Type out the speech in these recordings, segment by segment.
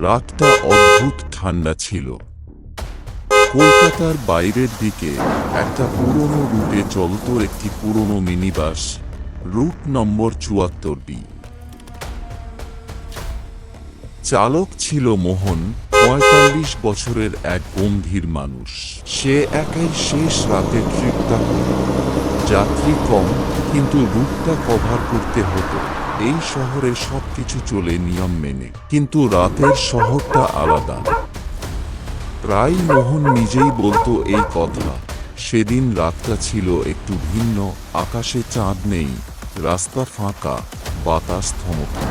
রাতটা অদ্ভুত ঠান্ডা ছিল। কলকাতার বাইরের দিকে একটা পুরনো রুটে চলত একটি পুরনো মিনিবাস, রুট নম্বর ৭৪B। চালক ছিল মোহন, ৪৫ বছরের এক গম্ভীর মানুষ। সে একাই শেষ রাতের ট্রিপটা করত। যাত্রী কম, কিন্তু রুটটা কভার করতে হতো। এই শহরে সবকিছু চলে নিয়ম মেনে, কিন্তু রাতের শহরটা আলাদা। প্রায় মোহন নিজেই বলতো এই কথা। সেদিন রাতটা ছিল একটু ভিন্ন, আকাশে চাঁদ নেই, রাস্তা ফাঁকা, বাতাস থমকা।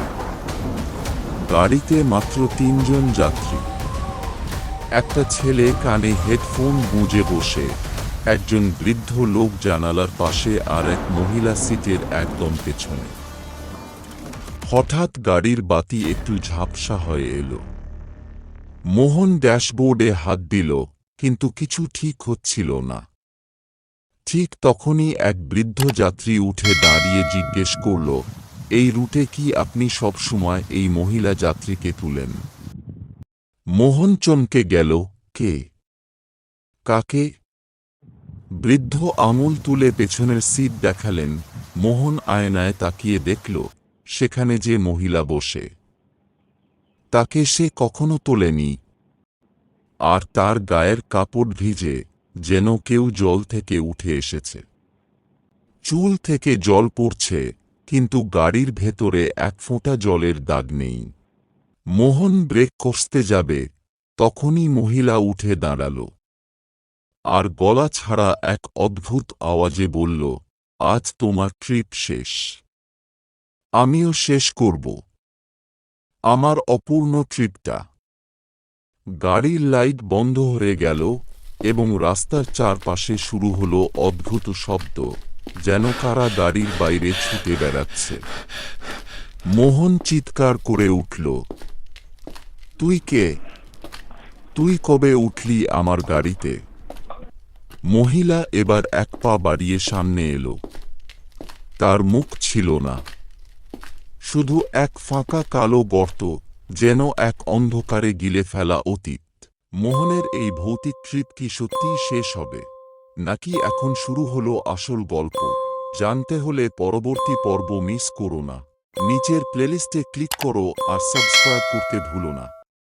গাড়িতে মাত্র ৩ জন যাত্রী। একটা ছেলে কানে হেডফোন গুঁজে বসে, একজন বৃদ্ধ লোক জানালার পাশে আর এক মহিলা সিটের একদম পেছনে। হঠাৎ গাড়ির বাতি একটু ঝাপসা হয়ে এলো। মোহন ড্যাশবোর্ডে হাত দিল, কিন্তু কিছু ঠিক হচ্ছিল না। ঠিক তখনই এক বৃদ্ধ যাত্রী উঠে দাঁড়িয়ে জিজ্ঞেস করল, এই রুটে কি আপনি সব সময় এই মহিলা যাত্রীকে তুলেন? মোহন চমকে গেল। কে? কাকে? বৃদ্ধ আঙুল তুলে পেছনের সিট দেখালেন। মোহন আয়নায় তাকিয়ে দেখল, সেখানে যে মহিলা বসে, তাকে সে কখনো তোলেনি। আর তার গায়ের কাপড় ভিজে, যেন কেউ জল থেকে উঠে এসেছে। চুল থেকে জল পড়ছে, কিন্তু গাড়ির ভেতরে এক ফোঁটা জলের দাগ নেই। মোহন ব্রেক কষতে যাবে, তখনই মহিলা উঠে দাঁড়াল। আর গলা ছাড়া এক অদ্ভুত আওয়াজে বলল, আজ তোমার ট্রিপ শেষ। আমিও শেষ করব আমার অপূর্ণ ট্রিপটা। গাড়ির লাইট বন্ধ হয়ে গেল এবং রাস্তার চারপাশে শুরু হলো অদ্ভুত শব্দ, যেন কারা গাড়ির বাইরে ছুটে বেড়াচ্ছে। মোহন চিৎকার করে উঠল, তুই কে? তুই কবে উঠলি আমার গাড়িতে? মহিলা এবার এক পা বাড়িয়ে সামনে এলো। তার মুখ ছিল না, শুধু এক ফাঁকা কালো গর্ত, যেন এক অন্ধকারে গিলে ফেলা অতীত। মোহনের এই ভৌতিক ট্রিপ কি সত্যিই শেষ হবে, নাকি এখন শুরু হলো আসল গল্প? জানতে হলে পরবর্তী পর্ব মিস করো না। নিচের প্লেলিস্টে ক্লিক করো আর সাবস্ক্রাইব করতে ভুলো না।